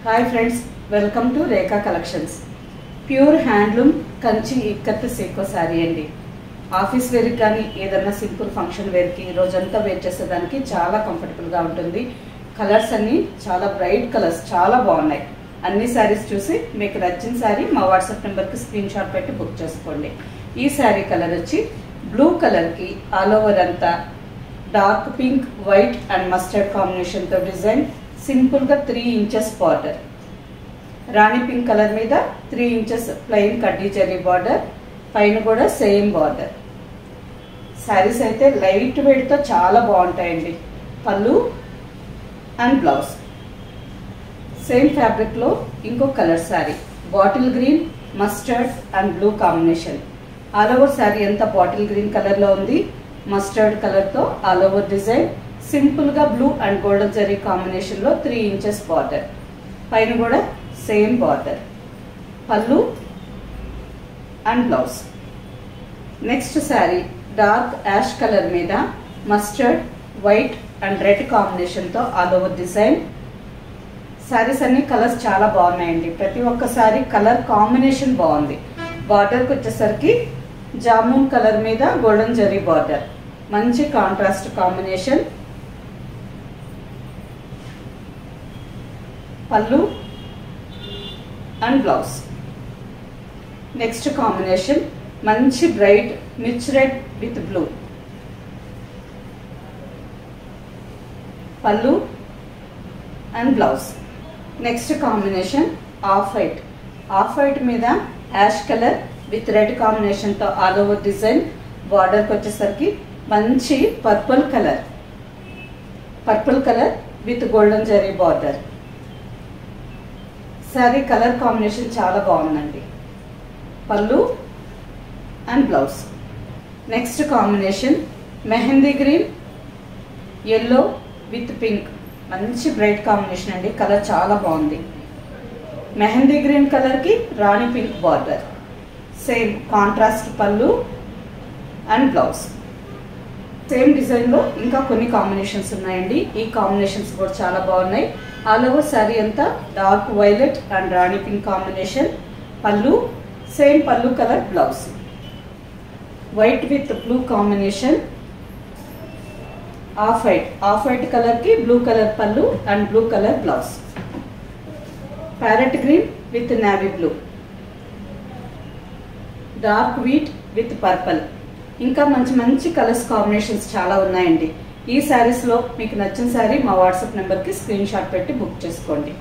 Hi friends, welcome to Rekha collections. Pure handloom Kanchi ikat సీకో శారీ అండి. Office వేర్కి కానీ ఏదన్నా సింపుల్ ఫంక్షన్ వేర్కి రోజంతా వేర్ చేసేదానికి చాలా కంఫర్టబుల్గా ఉంటుంది. కలర్స్ అన్నీ చాలా బ్రైట్ కలర్స్, చాలా బాగున్నాయి. అన్ని శారీస్ చూసి మీకు నచ్చిన శారీ మా వాట్సాప్ నెంబర్కి స్క్రీన్ షాట్ పెట్టి బుక్ చేసుకోండి. ఈ శారీ కలర్ వచ్చి బ్లూ కలర్కి ఆల్ ఓవర్ అంతా dark pink, white and mustard కాంబినేషన్తో డిజైన్. సింపుల్గా 3 ఇంచెస్ బార్డర్, రాణి పింక్ కలర్ మీద 3 ఇంచెస్ ప్లెయిన్ కడ్డీ జరీ బార్డర్, పైన కూడా సేమ్ బార్డర్. శారీస్ అయితే లైట్ వెయిట్తో చాలా బాగుంటాయండి. పళ్ళు అండ్ బ్లౌజ్ సేమ్ ఫ్యాబ్రిక్లో ఇంకో colour sari, bottle green, mustard and blue combination. All over sari అంతా బాటిల్ గ్రీన్ కలర్లో ఉంది. మస్టర్డ్ కలర్తో ఆల్ ఓవర్ డిజైన్. సింపుల్గా బ్లూ అండ్ గోల్డెన్ జరీ కాంబినేషన్లో 3 ఇంచెస్ బార్డర్, పైన కూడా same border. Pallu and blouse. Next sari dark ash colour మీద మస్టర్డ్, వైట్ అండ్ రెడ్ కాంబినేషన్తో ఆల్ ఓవర్ డిజైన్. శారీస్ అన్ని కలర్స్ చాలా బాగున్నాయండి. ప్రతి ఒక్క శారీ కలర్ కాంబినేషన్ బాగుంది. బార్డర్కి వచ్చేసరికి జామున్ కలర్ మీద గోల్డెన్ జరీ బార్డర్, మంచి contrast combination. Pallu and blouse. Next combination మంచి bright mirch red with blue. Pallu and blouse. Next combination off white, off white మీద యాష్ కలర్ విత్ రెడ్ కాంబినేషన్తో ఆల్ ఓవర్ డిజైన్. బార్డర్కి వచ్చేసరికి మంచి purple colour, purple colour with golden zari border. Sari colour combination చాలా బాగుందండి. Pallu and blouse. Next combination mehndi green, yellow with pink, మంచి bright combination అండి. Colour చాలా బాగుంది. మెహందీ గ్రీన్ కలర్కి రాణి పింక్ బార్డర్, సేమ్ కాంట్రాస్ట్ పళ్ళు అండ్ బ్లౌజ్. సేమ్ డిజైన్లో ఇంకా కొన్ని కాంబినేషన్స్ ఉన్నాయండి. ఈ కాంబినేషన్స్ కూడా చాలా బాగున్నాయి. ఆల్ ఓవర్ శారీ అంతా dark violet and Rani pink combination. పళ్ళు సేమ్ పళ్ళు colour, blouse white with blue combination. Off white, off white కలర్కి బ్లూ కలర్ పళ్ళు and blue colour blouse. Parrot green with navy blue, dark wheat with purple. ఇంకా మంచి మంచి colours combinations చాలా ఉన్నాయండి. ఈ శారీస్లో మీకు నచ్చిన శారీ మా వాట్సాప్ నెంబర్కి స్క్రీన్ షాట్ పెట్టి బుక్ చేసుకోండి.